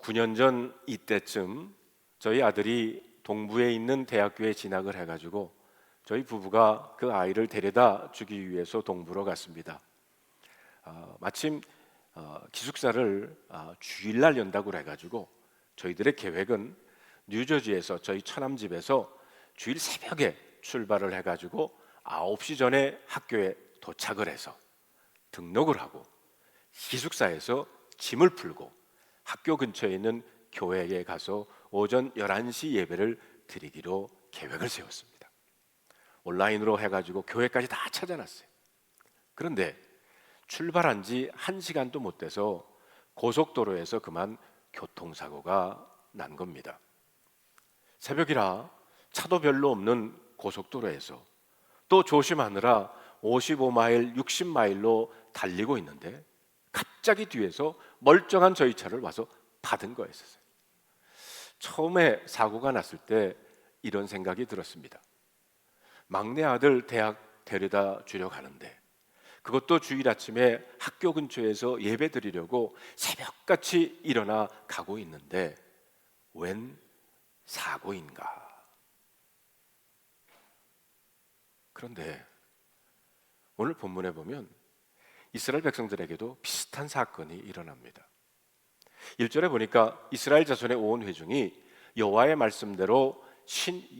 9년 전 이때쯤 저희 아들이 동부에 있는 대학교에 진학을 해가지고 저희 부부가 그 아이를 데려다 주기 위해서 동부로 갔습니다. 마침 기숙사를 주일날 연다고 해가지고 저희들의 계획은 뉴저지에서 저희 처남집에서 주일 새벽에 출발을 해가지고 9시 전에 학교에 도착을 해서 등록을 하고 기숙사에서 짐을 풀고 학교 근처에 있는 교회에 가서 오전 11시 예배를 드리기로 계획을 세웠습니다. 온라인으로 해가지고 교회까지 다 찾아놨어요. 그런데 출발한 지 1시간도 못 돼서 고속도로에서 그만 교통사고가 난 겁니다. 새벽이라 차도 별로 없는 고속도로에서 또 조심하느라 55마일, 60마일로 달리고 있는데 갑자기 뒤에서 멀쩡한 저희 차를 와서 받은 거였어요. 처음에 사고가 났을 때 이런 생각이 들었습니다. 막내 아들 대학 데려다 주려 가는데 그것도 주일 아침에 학교 근처에서 예배 드리려고 새벽같이 일어나 가고 있는데 웬 사고인가. 그런데 오늘 본문에 보면 이스라엘 백성들에게도 비슷한 사건이 일어납니다. 1절에 보니까 이스라엘 자손의 온 회중이 여호와의 말씀대로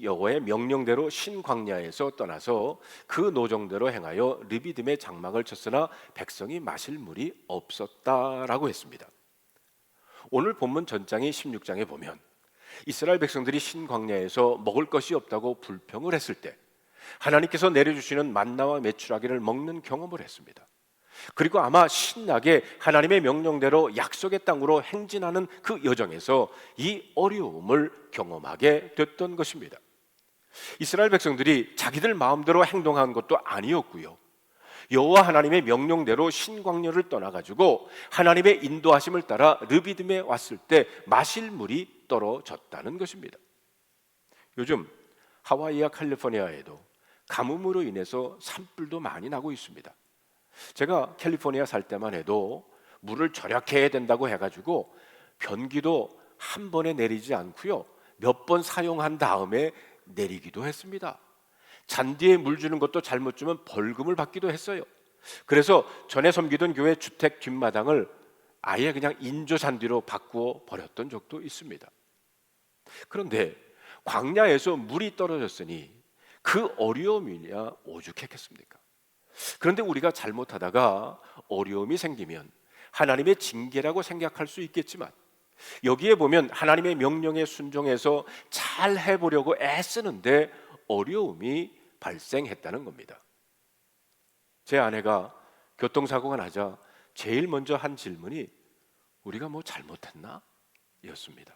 여호와의 명령대로 신광야에서 떠나서 그 노정대로 행하여 르비딤의 장막을 쳤으나 백성이 마실 물이 없었다라고 했습니다. 오늘 본문 전장인 16장에 보면 이스라엘 백성들이 신광야에서 먹을 것이 없다고 불평을 했을 때 하나님께서 내려주시는 만나와 메추라기를 먹는 경험을 했습니다. 그리고 아마 신나게 하나님의 명령대로 약속의 땅으로 행진하는 그 여정에서 이 어려움을 경험하게 됐던 것입니다. 이스라엘 백성들이 자기들 마음대로 행동한 것도 아니었고요, 여호와 하나님의 명령대로 신광야를 떠나가지고 하나님의 인도하심을 따라 르비딤에 왔을 때 마실 물이 떨어졌다는 것입니다. 요즘 하와이와 캘리포니아에도 가뭄으로 인해서 산불도 많이 나고 있습니다. 제가 캘리포니아 살 때만 해도 물을 절약해야 된다고 해가지고 변기도 한 번에 내리지 않고요, 몇 번 사용한 다음에 내리기도 했습니다. 잔디에 물 주는 것도 잘못 주면 벌금을 받기도 했어요. 그래서 전에 섬기던 교회 주택 뒷마당을 아예 그냥 인조 잔디로 바꾸어 버렸던 적도 있습니다. 그런데 광야에서 물이 떨어졌으니 그 어려움이냐 오죽했겠습니까? 그런데 우리가 잘못하다가 어려움이 생기면 하나님의 징계라고 생각할 수 있겠지만 여기에 보면 하나님의 명령에 순종해서 잘 해보려고 애쓰는데 어려움이 발생했다는 겁니다. 제 아내가 교통사고가 나자 제일 먼저 한 질문이 우리가 뭐 잘못했나? 였습니다.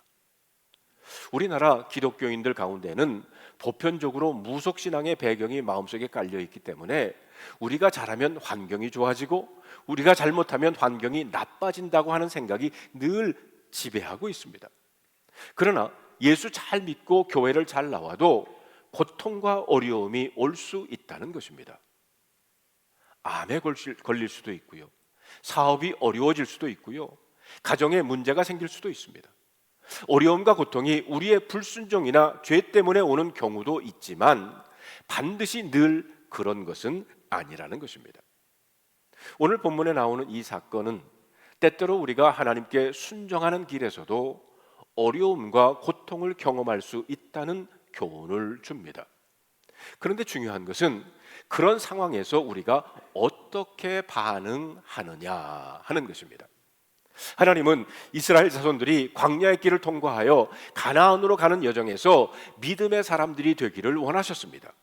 우리나라 기독교인들 가운데는 보편적으로 무속신앙의 배경이 마음속에 깔려있기 때문에 우리가 잘하면 환경이 좋아지고 우리가 잘못하면 환경이 나빠진다고 하는 생각이 늘 지배하고 있습니다. 그러나 예수 잘 믿고 교회를 잘 나와도 고통과 어려움이 올 수 있다는 것입니다. 암에 걸릴 수도 있고요, 사업이 어려워질 수도 있고요, 가정에 문제가 생길 수도 있습니다. 어려움과 고통이 우리의 불순종이나 죄 때문에 오는 경우도 있지만 반드시 늘 그런 것은 아니라는 것입니다. 오늘 본문에 나오는 이 사건은 때때로 우리가 하나님께 순종하는 길에서도 어려움과 고통을 경험할 수 있다는 교훈을 줍니다. 그런데 중요한 것은 그런 상황에서 우리가 어떻게 반응하느냐 하는 것입니다. 하나님은 이스라엘 자손들이 광야의 길을 통과하여 가나안으로 가는 여정에서 믿음의 사람들이 되기를 원하셨습니다.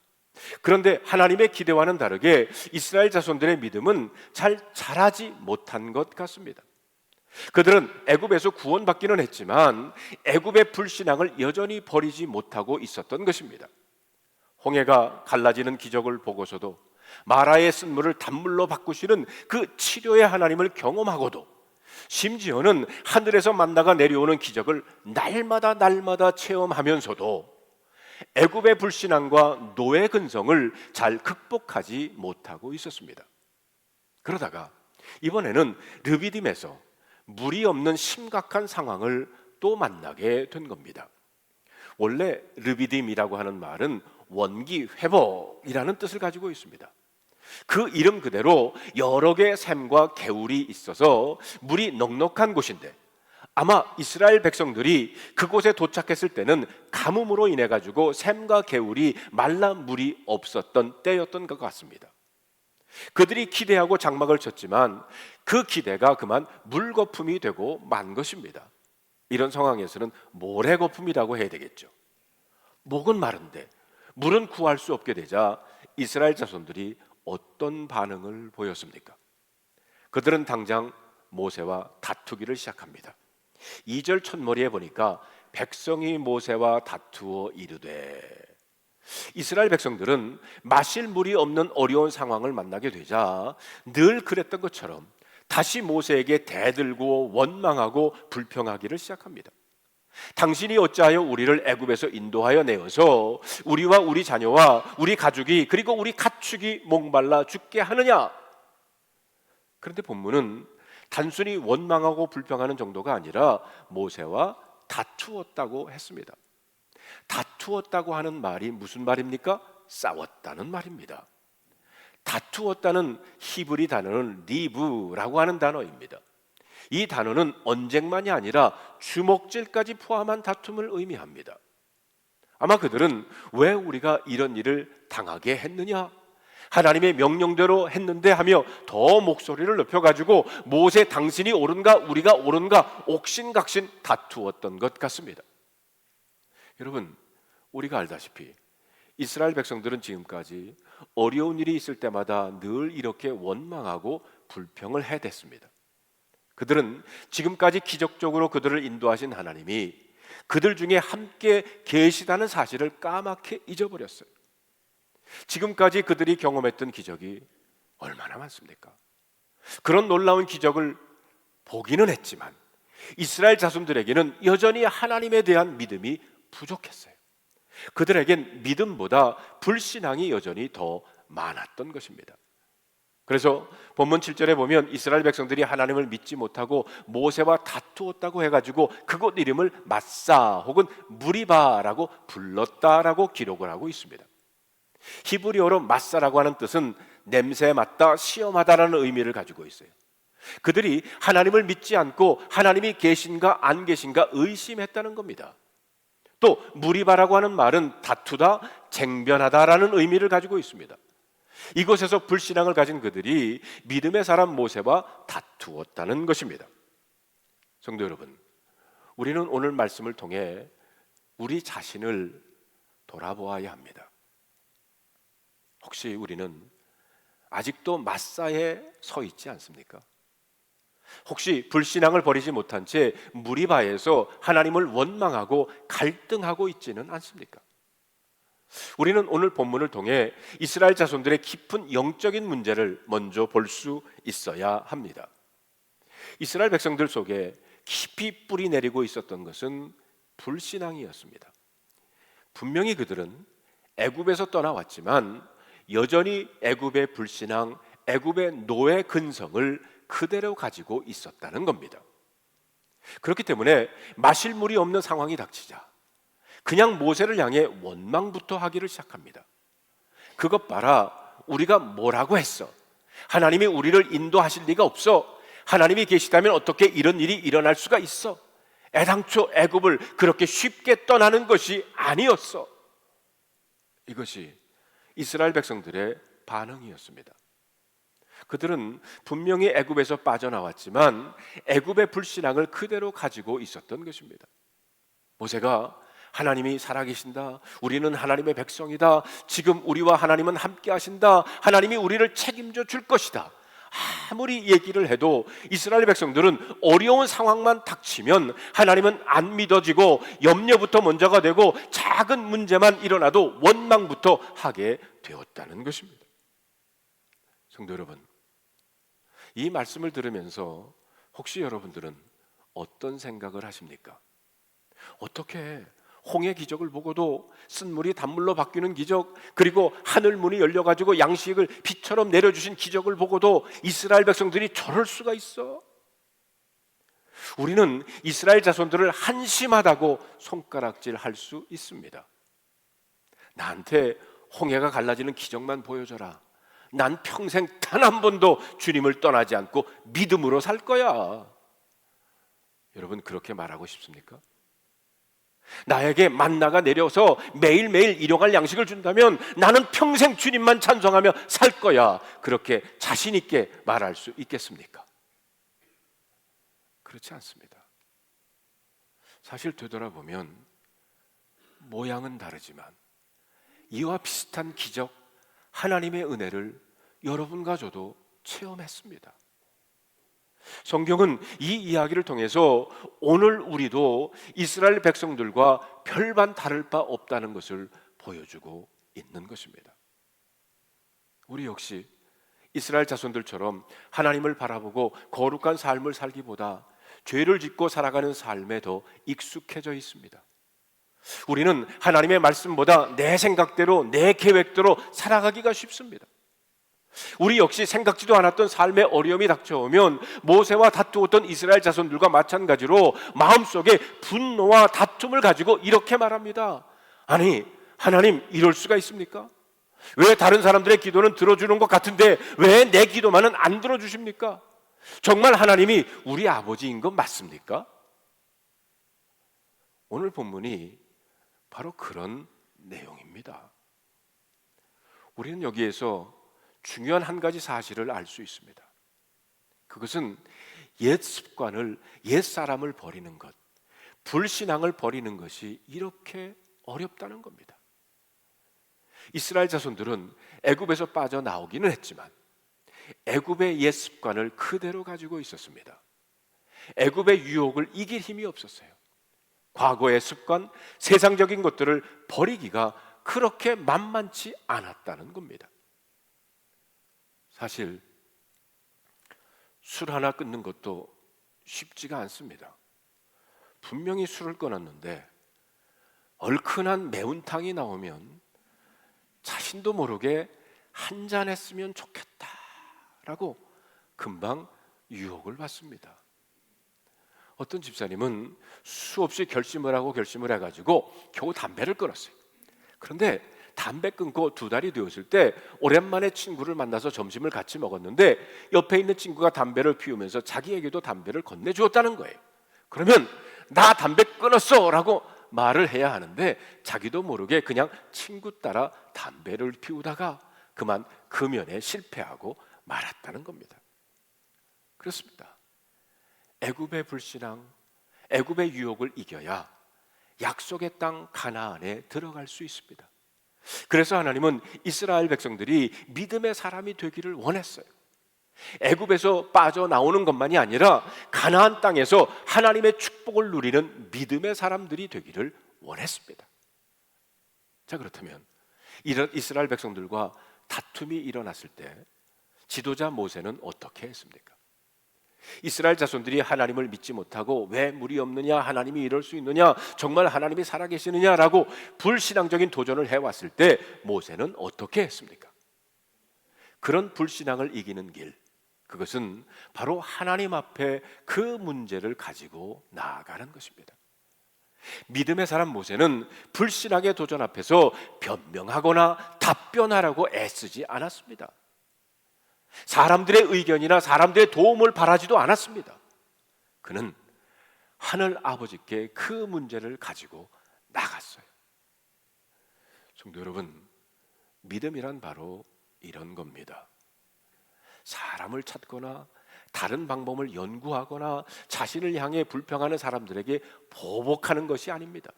그런데 하나님의 기대와는 다르게 이스라엘 자손들의 믿음은 잘 자라지 못한 것 같습니다. 그들은 애굽에서 구원받기는 했지만 애굽의 불신앙을 여전히 버리지 못하고 있었던 것입니다. 홍해가 갈라지는 기적을 보고서도 마라의 쓴물을 단물로 바꾸시는 그 치료의 하나님을 경험하고도 심지어는 하늘에서 만나가 내려오는 기적을 날마다 체험하면서도 애굽의 불신앙과 노예 근성을 잘 극복하지 못하고 있었습니다. 그러다가 이번에는 르비딤에서 물이 없는 심각한 상황을 또 만나게 된 겁니다. 원래 르비딤이라고 하는 말은 원기 회복이라는 뜻을 가지고 있습니다. 그 이름 그대로 여러 개의 샘과 개울이 있어서 물이 넉넉한 곳인데, 아마 이스라엘 백성들이 그곳에 도착했을 때는 가뭄으로 인해 가지고 샘과 개울이 말라 물이 없었던 때였던 것 같습니다. 그들이 기대하고 장막을 쳤지만 그 기대가 그만 물거품이 되고 만 것입니다. 이런 상황에서는 모래거품이라고 해야 되겠죠. 목은 마른데 물은 구할 수 없게 되자 이스라엘 자손들이 어떤 반응을 보였습니까? 그들은 당장 모세와 다투기를 시작합니다. 2절 첫머리에 보니까 백성이 모세와 다투어 이르되, 이스라엘 백성들은 마실 물이 없는 어려운 상황을 만나게 되자 늘 그랬던 것처럼 다시 모세에게 대들고 원망하고 불평하기를 시작합니다. 당신이 어찌하여 우리를 애굽에서 인도하여 내어서 우리와 우리 자녀와 우리 가족이 그리고 우리 가축이 목말라 죽게 하느냐? 그런데 본문은 단순히 원망하고 불평하는 정도가 아니라 모세와 다투었다고 했습니다. 다투었다고 하는 말이 무슨 말입니까? 싸웠다는 말입니다. 다투었다는 히브리 단어는 리브라고 하는 단어입니다. 이 단어는 언쟁만이 아니라 주먹질까지 포함한 다툼을 의미합니다. 아마 그들은 왜 우리가 이런 일을 당하게 했느냐? 하나님의 명령대로 했는데 하며 더 목소리를 높여가지고 모세 당신이 옳은가 우리가 옳은가 옥신각신 다투었던 것 같습니다. 여러분, 우리가 알다시피 이스라엘 백성들은 지금까지 어려운 일이 있을 때마다 늘 이렇게 원망하고 불평을 해댔습니다. 그들은 지금까지 기적적으로 그들을 인도하신 하나님이 그들 중에 함께 계시다는 사실을 까맣게 잊어버렸어요. 지금까지 그들이 경험했던 기적이 얼마나 많습니까? 그런 놀라운 기적을 보기는 했지만 이스라엘 자손들에게는 여전히 하나님에 대한 믿음이 부족했어요. 그들에겐 믿음보다 불신앙이 여전히 더 많았던 것입니다. 그래서 본문 7절에 보면 이스라엘 백성들이 하나님을 믿지 못하고 모세와 다투었다고 해가지고 그곳 이름을 마사 혹은 무리바라고 불렀다라고 기록을 하고 있습니다. 히브리어로 마사라고 하는 뜻은 냄새 맡다, 시험하다라는 의미를 가지고 있어요. 그들이 하나님을 믿지 않고 하나님이 계신가 안 계신가 의심했다는 겁니다. 또 무리바라고 하는 말은 다투다, 쟁변하다라는 의미를 가지고 있습니다. 이곳에서 불신앙을 가진 그들이 믿음의 사람 모세와 다투었다는 것입니다. 성도 여러분, 우리는 오늘 말씀을 통해 우리 자신을 돌아보아야 합니다. 혹시 우리는 아직도 마사에 서 있지 않습니까? 혹시 불신앙을 버리지 못한 채 무리바에서 하나님을 원망하고 갈등하고 있지는 않습니까? 우리는 오늘 본문을 통해 이스라엘 자손들의 깊은 영적인 문제를 먼저 볼 수 있어야 합니다. 이스라엘 백성들 속에 깊이 뿌리 내리고 있었던 것은 불신앙이었습니다. 분명히 그들은 애굽에서 떠나왔지만 여전히 애굽의 불신앙, 애굽의 노예 근성을 그대로 가지고 있었다는 겁니다. 그렇기 때문에 마실 물이 없는 상황이 닥치자 그냥 모세를 향해 원망부터 하기를 시작합니다. 그것 봐라, 우리가 뭐라고 했어? 하나님이 우리를 인도하실 리가 없어. 하나님이 계시다면 어떻게 이런 일이 일어날 수가 있어? 애당초 애굽을 그렇게 쉽게 떠나는 것이 아니었어. 이것이 이스라엘 백성들의 반응이었습니다. 그들은 분명히 애굽에서 빠져나왔지만 애굽의 불신앙을 그대로 가지고 있었던 것입니다. 모세가 하나님이 살아계신다, 우리는 하나님의 백성이다, 지금 우리와 하나님은 함께 하신다, 하나님이 우리를 책임져 줄 것이다, 아무리 얘기를 해도 이스라엘 백성들은 어려운 상황만 닥치면 하나님은 안 믿어지고 염려부터 먼저가 되고 작은 문제만 일어나도 원망부터 하게 되었다는 것입니다. 성도 여러분, 이 말씀을 들으면서 혹시 여러분들은 어떤 생각을 하십니까? 어떻게 홍해 기적을 보고도 쓴물이 단물로 바뀌는 기적, 그리고 하늘 문이 열려가지고 양식을 비처럼 내려주신 기적을 보고도 이스라엘 백성들이 저럴 수가 있어? 우리는 이스라엘 자손들을 한심하다고 손가락질할 수 있습니다. 나한테 홍해가 갈라지는 기적만 보여줘라. 난 평생 단 한 번도 주님을 떠나지 않고 믿음으로 살 거야. 여러분, 그렇게 말하고 싶습니까? 나에게 만나가 내려서 매일매일 일용할 양식을 준다면 나는 평생 주님만 찬송하며 살 거야. 그렇게 자신 있게 말할 수 있겠습니까? 그렇지 않습니다. 사실 되돌아보면 모양은 다르지만 이와 비슷한 기적, 하나님의 은혜를 여러분과 저도 체험했습니다. 성경은 이 이야기를 통해서 오늘 우리도 이스라엘 백성들과 별반 다를 바 없다는 것을 보여주고 있는 것입니다. 우리 역시 이스라엘 자손들처럼 하나님을 바라보고 거룩한 삶을 살기보다 죄를 짓고 살아가는 삶에 더 익숙해져 있습니다. 우리는 하나님의 말씀보다 내 생각대로, 내 계획대로 살아가기가 쉽습니다. 우리 역시 생각지도 않았던 삶의 어려움이 닥쳐오면 모세와 다투었던 이스라엘 자손들과 마찬가지로 마음속에 분노와 다툼을 가지고 이렇게 말합니다. 아니, 하나님, 이럴 수가 있습니까? 왜 다른 사람들의 기도는 들어주는 것 같은데 왜 내 기도만은 안 들어주십니까? 정말 하나님이 우리 아버지인 것 맞습니까? 오늘 본문이 바로 그런 내용입니다. 우리는 여기에서 중요한 한 가지 사실을 알 수 있습니다. 그것은 옛 습관을, 옛 사람을 버리는 것, 불신앙을 버리는 것이 이렇게 어렵다는 겁니다. 이스라엘 자손들은 애굽에서 빠져나오기는 했지만 애굽의 옛 습관을 그대로 가지고 있었습니다. 애굽의 유혹을 이길 힘이 없었어요. 과거의 습관, 세상적인 것들을 버리기가 그렇게 만만치 않았다는 겁니다. 사실 술 하나 끊는 것도 쉽지가 않습니다. 분명히 술을 끊었는데 얼큰한 매운탕이 나오면 자신도 모르게 한 잔 했으면 좋겠다라고 금방 유혹을 받습니다. 어떤 집사님은 수없이 결심을 하고 결심을 해가지고 겨우 담배를 끊었어요. 그런데 담배 끊고 2달이 되었을 때 오랜만에 친구를 만나서 점심을 같이 먹었는데 옆에 있는 친구가 담배를 피우면서 자기에게도 담배를 건네주었다는 거예요. 그러면 나 담배 끊었어 라고 말을 해야 하는데 자기도 모르게 그냥 친구 따라 담배를 피우다가 그만 금연에 실패하고 말았다는 겁니다. 그렇습니다. 애굽의 불신앙, 애굽의 유혹을 이겨야 약속의 땅 가나안에 들어갈 수 있습니다. 그래서 하나님은 이스라엘 백성들이 믿음의 사람이 되기를 원했어요. 애굽에서 빠져나오는 것만이 아니라 가나안 땅에서 하나님의 축복을 누리는 믿음의 사람들이 되기를 원했습니다. 자, 그렇다면 이런 이스라엘 백성들과 다툼이 일어났을 때 지도자 모세는 어떻게 했습니까? 이스라엘 자손들이 하나님을 믿지 못하고 왜 물이 없느냐, 하나님이 이럴 수 있느냐, 정말 하나님이 살아계시느냐라고 불신앙적인 도전을 해왔을 때 모세는 어떻게 했습니까? 그런 불신앙을 이기는 길, 그것은 바로 하나님 앞에 그 문제를 가지고 나아가는 것입니다. 믿음의 사람 모세는 불신앙의 도전 앞에서 변명하거나 답변하라고 애쓰지 않았습니다. 사람들의 의견이나 사람들의 도움을 바라지도 않았습니다. 그는 하늘 아버지께 그 문제를 가지고 나갔어요. 성도 여러분, 믿음이란 바로 이런 겁니다. 사람을 찾거나 다른 방법을 연구하거나 자신을 향해 불평하는 사람들에게 보복하는 것이 아닙니다.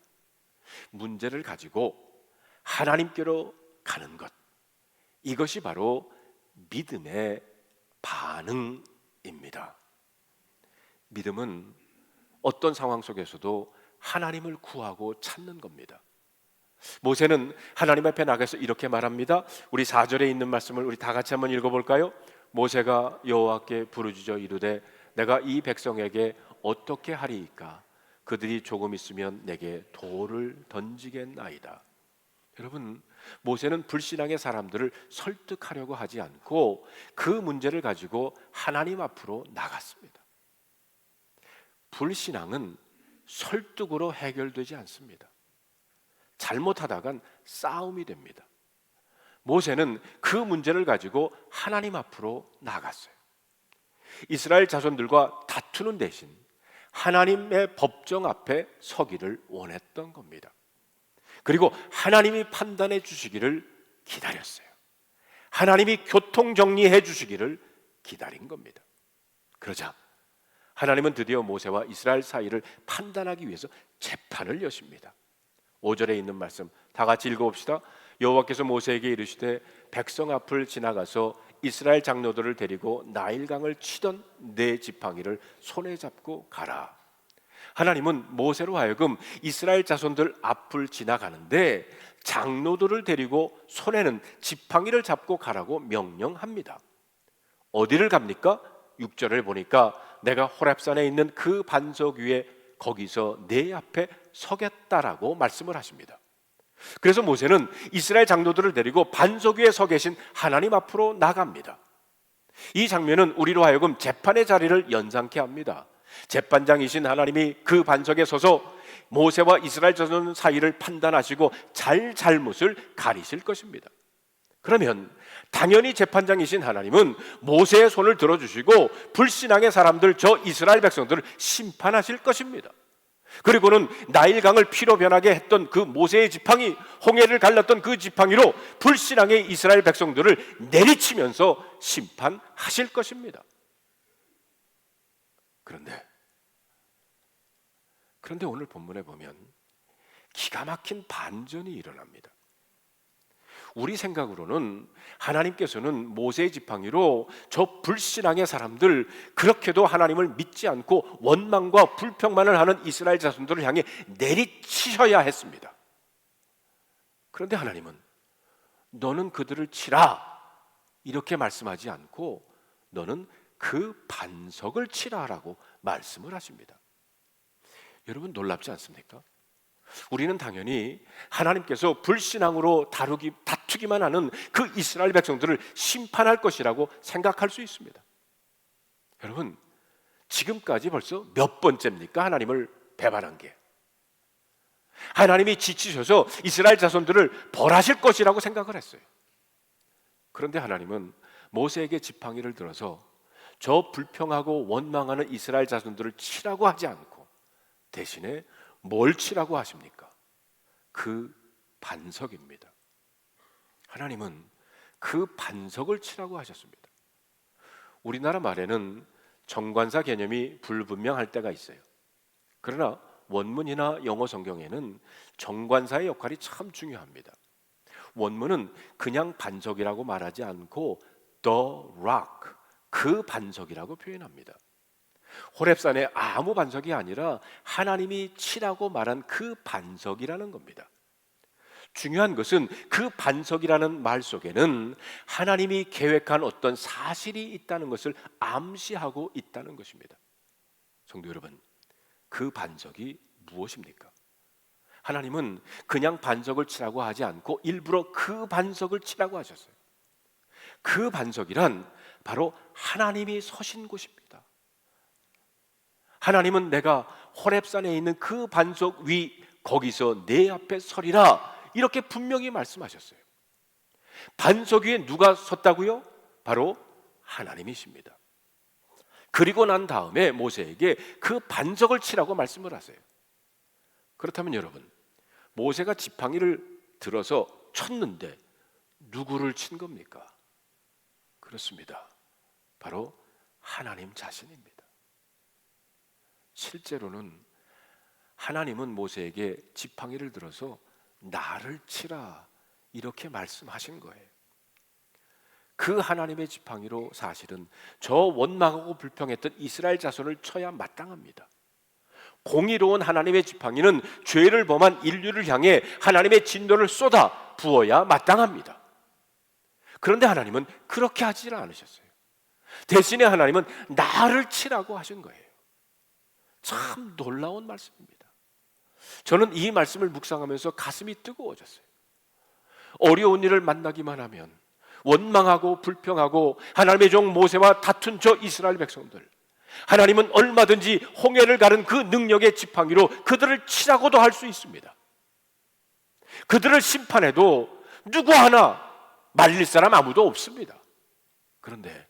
문제를 가지고 하나님께로 가는 것, 이것이 바로 믿음의 반응입니다. 믿음은 어떤 상황 속에서도 하나님을 구하고 찾는 겁니다. 모세는 하나님 앞에 나가서 이렇게 말합니다. 우리 4절에 있는 말씀을 우리 다 같이 한번 읽어볼까요? 모세가 여호와께 부르짖어 이르되 내가 이 백성에게 어떻게 하리이까? 그들이 조금 있으면 내게 돌을 던지겠나이다. 여러분, 모세는 불신앙의 사람들을 설득하려고 하지 않고 그 문제를 가지고 하나님 앞으로 나갔습니다. 불신앙은 설득으로 해결되지 않습니다. 잘못하다간 싸움이 됩니다. 모세는 그 문제를 가지고 하나님 앞으로 나갔어요. 이스라엘 자손들과 다투는 대신 하나님의 법정 앞에 서기를 원했던 겁니다. 그리고 하나님이 판단해 주시기를 기다렸어요. 하나님이 교통 정리해 주시기를 기다린 겁니다. 그러자 하나님은 드디어 모세와 이스라엘 사이를 판단하기 위해서 재판을 여십니다. 5절에 있는 말씀 다 같이 읽어봅시다. 여호와께서 모세에게 이르시되 백성 앞을 지나가서 이스라엘 장로들을 데리고 나일강을 치던 네 지팡이를 손에 잡고 가라. 하나님은 모세로 하여금 이스라엘 자손들 앞을 지나가는데 장로들을 데리고 손에는 지팡이를 잡고 가라고 명령합니다. 어디를 갑니까? 6절을 보니까 내가 호렙산에 있는 그 반석 위에 거기서 내 앞에 서겠다라고 말씀을 하십니다. 그래서 모세는 이스라엘 장로들을 데리고 반석 위에 서 계신 하나님 앞으로 나갑니다. 이 장면은 우리로 하여금 재판의 자리를 연상케 합니다. 재판장이신 하나님이 그 반석에 서서 모세와 이스라엘 자손 사이를 판단하시고 잘못을 가리실 것입니다. 그러면 당연히 재판장이신 하나님은 모세의 손을 들어주시고 불신앙의 사람들, 저 이스라엘 백성들을 심판하실 것입니다. 그리고는 나일강을 피로 변하게 했던 그 모세의 지팡이, 홍해를 갈랐던 그 지팡이로 불신앙의 이스라엘 백성들을 내리치면서 심판하실 것입니다. 그런데 오늘 본문에 보면 기가 막힌 반전이 일어납니다. 우리 생각으로는 하나님께서는 모세의 지팡이로 저 불신앙의 사람들, 그렇게도 하나님을 믿지 않고 원망과 불평만을 하는 이스라엘 자손들을 향해 내리치셔야 했습니다. 그런데 하나님은 너는 그들을 치라 이렇게 말씀하지 않고 너는 그 반석을 치라라고 말씀을 하십니다. 여러분 놀랍지 않습니까? 우리는 당연히 하나님께서 불신앙으로 다투기만 하는 그 이스라엘 백성들을 심판할 것이라고 생각할 수 있습니다. 여러분, 지금까지 벌써 몇 번째입니까? 하나님을 배반한 게. 하나님이 지치셔서 이스라엘 자손들을 벌하실 것이라고 생각을 했어요. 그런데 하나님은 모세에게 지팡이를 들어서 저 불평하고 원망하는 이스라엘 자손들을 치라고 하지 않고 대신에 뭘 치라고 하십니까? 그 반석입니다. 하나님은 그 반석을 치라고 하셨습니다. 우리나라 말에는 정관사 개념이 불분명할 때가 있어요. 그러나 원문이나 영어 성경에는 정관사의 역할이 참 중요합니다. 원문은 그냥 반석이라고 말하지 않고 the rock, 그 반석이라고 표현합니다. 호렙산의 아무 반석이 아니라 하나님이 치라고 말한 그 반석이라는 겁니다. 중요한 것은 그 반석이라는 말 속에는 하나님이 계획한 어떤 사실이 있다는 것을 암시하고 있다는 것입니다. 성도 여러분, 그 반석이 무엇입니까? 하나님은 그냥 반석을 치라고 하지 않고 일부러 그 반석을 치라고 하셨어요. 그 반석이란 바로 하나님이 서신 곳입니다. 하나님은 내가 호렙산에 있는 그 반석 위 거기서 내 앞에 서리라 이렇게 분명히 말씀하셨어요. 반석 위에 누가 섰다고요? 바로 하나님이십니다. 그리고 난 다음에 모세에게 그 반석을 치라고 말씀을 하세요. 그렇다면 여러분, 모세가 지팡이를 들어서 쳤는데 누구를 친 겁니까? 그렇습니다. 바로 하나님 자신입니다. 실제로는 하나님은 모세에게 지팡이를 들어서 나를 치라 이렇게 말씀하신 거예요. 그 하나님의 지팡이로 사실은 저 원망하고 불평했던 이스라엘 자손을 쳐야 마땅합니다. 공의로운 하나님의 지팡이는 죄를 범한 인류를 향해 하나님의 진노를 쏟아 부어야 마땅합니다. 그런데 하나님은 그렇게 하지 않으셨어요. 대신에 하나님은 나를 치라고 하신 거예요. 참 놀라운 말씀입니다. 저는 이 말씀을 묵상하면서 가슴이 뜨거워졌어요. 어려운 일을 만나기만 하면 원망하고 불평하고 하나님의 종 모세와 다툰 저 이스라엘 백성들, 하나님은 얼마든지 홍해를 가른 그 능력의 지팡이로 그들을 치라고도 할 수 있습니다. 그들을 심판해도 누구 하나 말릴 사람 아무도 없습니다. 그런데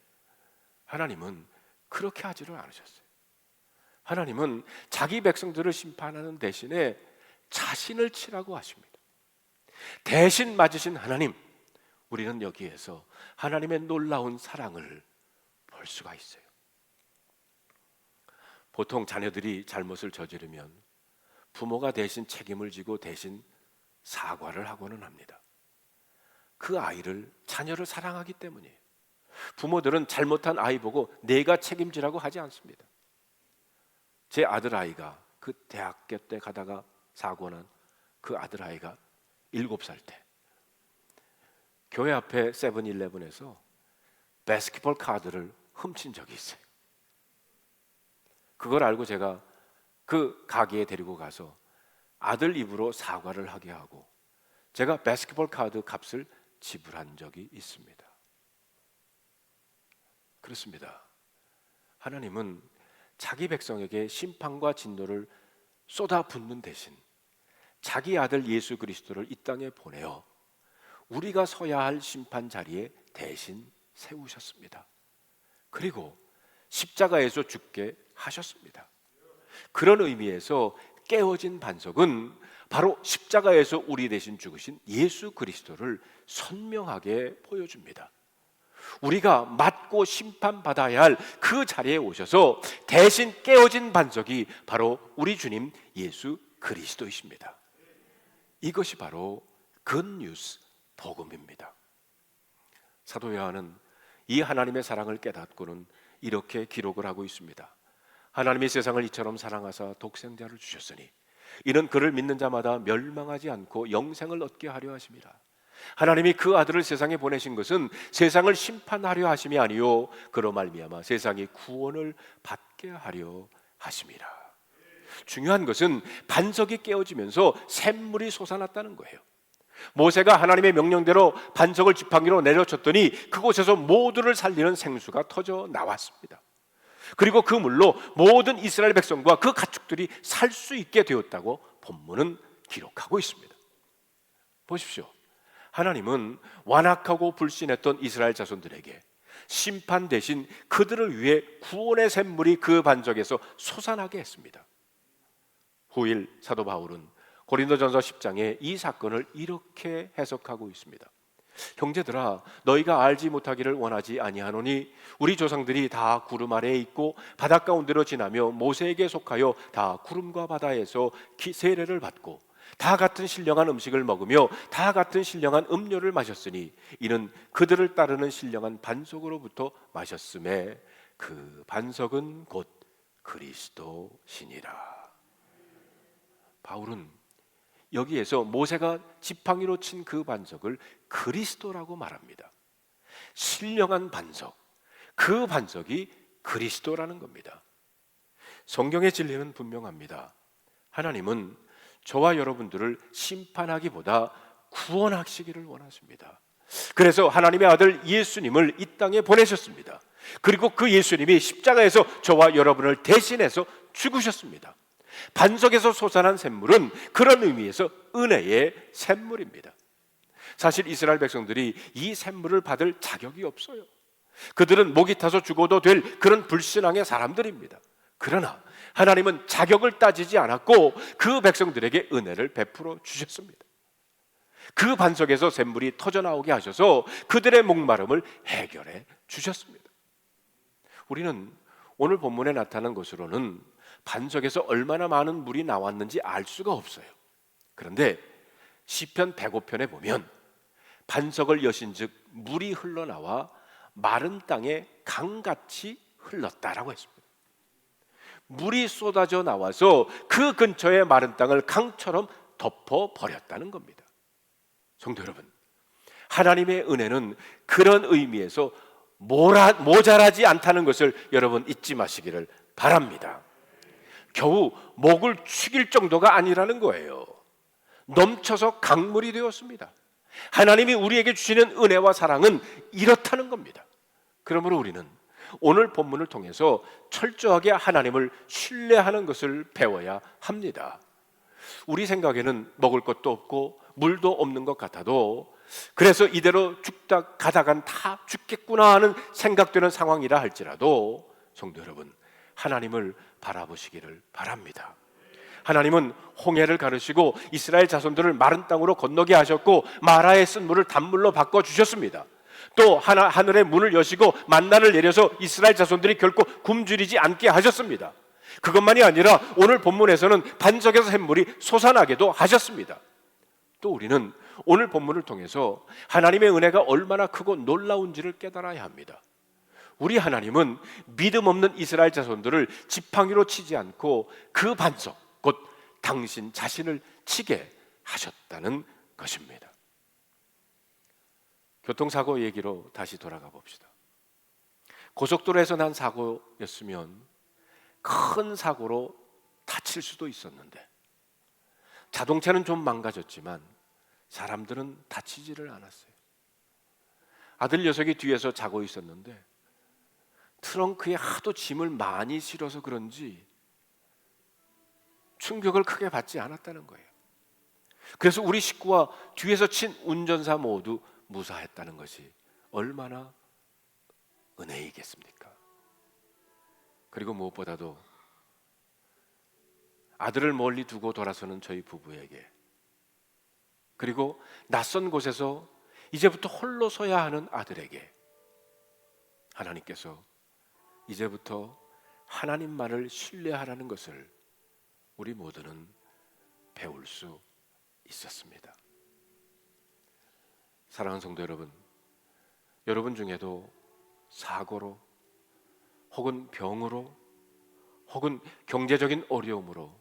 하나님은 그렇게 하지를 않으셨어요. 하나님은 자기 백성들을 심판하는 대신에 자신을 치라고 하십니다. 대신 맞으신 하나님, 우리는 여기에서 하나님의 놀라운 사랑을 볼 수가 있어요. 보통 자녀들이 잘못을 저지르면 부모가 대신 책임을 지고 대신 사과를 하고는 합니다. 그 아이를, 자녀를 사랑하기 때문이에요. 부모들은 잘못한 아이 보고 내가 책임지라고 하지 않습니다. 제 아들아이가 그 대학교 때 가다가 사고 난 그 아들아이가 7살 때 교회 앞에 세븐일레븐에서 바스켓볼 카드를 훔친 적이 있어요. 그걸 알고 제가 그 가게에 데리고 가서 아들 입으로 사과를 하게 하고 제가 바스켓볼 카드 값을 지불한 적이 있습니다. 그렇습니다. 하나님은 자기 백성에게 심판과 진노를 쏟아붓는 대신 자기 아들 예수 그리스도를 이 땅에 보내어 우리가 서야 할 심판 자리에 대신 세우셨습니다. 그리고 십자가에서 죽게 하셨습니다. 그런 의미에서 깨어진 반석은 바로 십자가에서 우리 대신 죽으신 예수 그리스도를 선명하게 보여줍니다. 우리가 맞고 심판받아야 할 그 자리에 오셔서 대신 깨어진 반석이 바로 우리 주님 예수 그리스도이십니다. 이것이 바로 굿뉴스 복음입니다. 사도 요한은 이 하나님의 사랑을 깨닫고는 이렇게 기록을 하고 있습니다. 하나님이 세상을 이처럼 사랑하사 독생자를 주셨으니 이는 그를 믿는 자마다 멸망하지 않고 영생을 얻게 하려 하심이라. 하나님이 그 아들을 세상에 보내신 것은 세상을 심판하려 하심이 아니요 그로 말미암아 세상이 구원을 받게 하려 하심이라. 중요한 것은 반석이 깨어지면서 샘물이 솟아났다는 거예요. 모세가 하나님의 명령대로 반석을 지팡이로 내려쳤더니 그곳에서 모두를 살리는 생수가 터져 나왔습니다. 그리고 그 물로 모든 이스라엘 백성과 그 가축들이 살 수 있게 되었다고 본문은 기록하고 있습니다. 보십시오. 하나님은 완악하고 불신했던 이스라엘 자손들에게 심판 대신 그들을 위해 구원의 샘물이 그 반석에서 솟아나게 했습니다. 후일 사도 바울은 고린도전서 10장에 이 사건을 이렇게 해석하고 있습니다. 형제들아, 너희가 알지 못하기를 원하지 아니하노니 우리 조상들이 다 구름 아래에 있고 바다 가운데로 지나며 모세에게 속하여 다 구름과 바다에서 세례를 받고 다 같은 신령한 음식을 먹으며 다 같은 신령한 음료를 마셨으니 이는 그들을 따르는 신령한 반석으로부터 마셨음에 그 반석은 곧 그리스도시니라. 바울은 여기에서 모세가 지팡이로 친 그 반석을 그리스도라고 말합니다. 신령한 반석, 그 반석이 그리스도라는 겁니다. 성경의 진리는 분명합니다. 하나님은 저와 여러분들을 심판하기보다 구원하시기를 원하십니다. 그래서 하나님의 아들 예수님을 이 땅에 보내셨습니다. 그리고 그 예수님이 십자가에서 저와 여러분을 대신해서 죽으셨습니다. 반석에서 솟아난 샘물은 그런 의미에서 은혜의 샘물입니다. 사실 이스라엘 백성들이 이 샘물을 받을 자격이 없어요. 그들은 목이 타서 죽어도 될 그런 불신앙의 사람들입니다. 그러나 하나님은 자격을 따지지 않았고 그 백성들에게 은혜를 베풀어 주셨습니다. 그 반석에서 샘물이 터져나오게 하셔서 그들의 목마름을 해결해 주셨습니다. 우리는 오늘 본문에 나타난 것으로는 반석에서 얼마나 많은 물이 나왔는지 알 수가 없어요. 그런데 시편 105편에 보면 반석을 여신즉 물이 흘러나와 마른 땅에 강같이 흘렀다라고 했습니다. 물이 쏟아져 나와서 그 근처의 마른 땅을 강처럼 덮어버렸다는 겁니다. 성도 여러분, 하나님의 은혜는 그런 의미에서 모자라지 않다는 것을 여러분 잊지 마시기를 바랍니다. 겨우 목을 축일 정도가 아니라는 거예요. 넘쳐서 강물이 되었습니다. 하나님이 우리에게 주시는 은혜와 사랑은 이렇다는 겁니다. 그러므로 우리는 오늘 본문을 통해서 철저하게 하나님을 신뢰하는 것을 배워야 합니다. 우리 생각에는 먹을 것도 없고 물도 없는 것 같아도, 그래서 이대로 죽다 가다간 다 죽겠구나 하는 생각되는 상황이라 할지라도 성도 여러분, 하나님을 바라보시기를 바랍니다. 하나님은 홍해를 가르시고 이스라엘 자손들을 마른 땅으로 건너게 하셨고, 마라에 쓴 물을 단물로 바꿔주셨습니다. 또 하늘의 문을 여시고 만나를 내려서 이스라엘 자손들이 결코 굶주리지 않게 하셨습니다. 그것만이 아니라 오늘 본문에서는 반석에서 샘물이 솟아나게도 하셨습니다. 또 우리는 오늘 본문을 통해서 하나님의 은혜가 얼마나 크고 놀라운지를 깨달아야 합니다. 우리 하나님은 믿음 없는 이스라엘 자손들을 지팡이로 치지 않고 그 반석, 곧 당신 자신을 치게 하셨다는 것입니다. 교통사고 얘기로 다시 돌아가 봅시다. 고속도로에서 난 사고였으면 큰 사고로 다칠 수도 있었는데, 자동차는 좀 망가졌지만 사람들은 다치지를 않았어요. 아들 녀석이 뒤에서 자고 있었는데 트렁크에 하도 짐을 많이 실어서 그런지 충격을 크게 받지 않았다는 거예요. 그래서 우리 식구와 뒤에서 친 운전사 모두 무사했다는 것이 얼마나 은혜이겠습니까? 그리고 무엇보다도 아들을 멀리 두고 돌아서는 저희 부부에게, 그리고 낯선 곳에서 이제부터 홀로 서야 하는 아들에게 하나님께서 이제부터 하나님만을 신뢰하라는 것을 우리 모두는 배울 수 있었습니다. 사랑하는 성도 여러분, 여러분 중에도 사고로 혹은 병으로 혹은 경제적인 어려움으로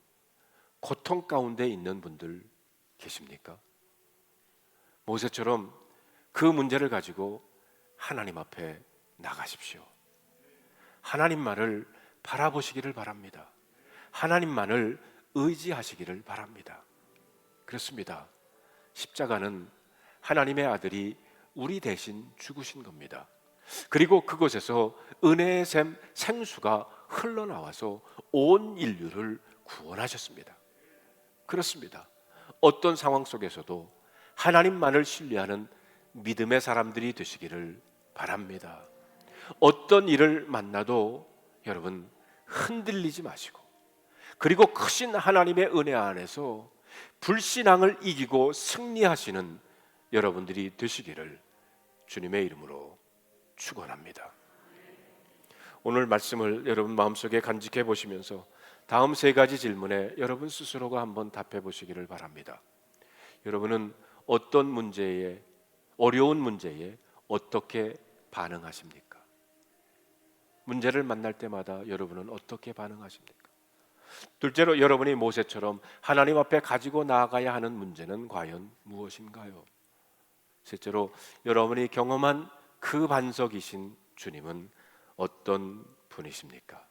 고통 가운데 있는 분들 계십니까? 모세처럼 그 문제를 가지고 하나님 앞에 나가십시오. 하나님만을 바라보시기를 바랍니다. 하나님만을 의지하시기를 바랍니다. 그렇습니다. 십자가는 하나님의 아들이 우리 대신 죽으신 겁니다. 그리고 그곳에서 은혜의 샘 생수가 흘러나와서 온 인류를 구원하셨습니다. 그렇습니다. 어떤 상황 속에서도 하나님만을 신뢰하는 믿음의 사람들이 되시기를 바랍니다. 어떤 일을 만나도 여러분 흔들리지 마시고, 그리고 크신 하나님의 은혜 안에서 불신앙을 이기고 승리하시는 여러분들이 되시기를 주님의 이름으로 축원합니다. 오늘 말씀을 여러분 마음속에 간직해 보시면서 다음 세 가지 질문에 여러분 스스로가 한번 답해 보시기를 바랍니다. 여러분은 어떤 문제에, 어려운 문제에 어떻게 반응하십니까? 문제를 만날 때마다 여러분은 어떻게 반응하십니까? 둘째로, 여러분이 모세처럼 하나님 앞에 가지고 나아가야 하는 문제는 과연 무엇인가요? 셋째로, 여러분이 경험한 그 반석이신 주님은 어떤 분이십니까?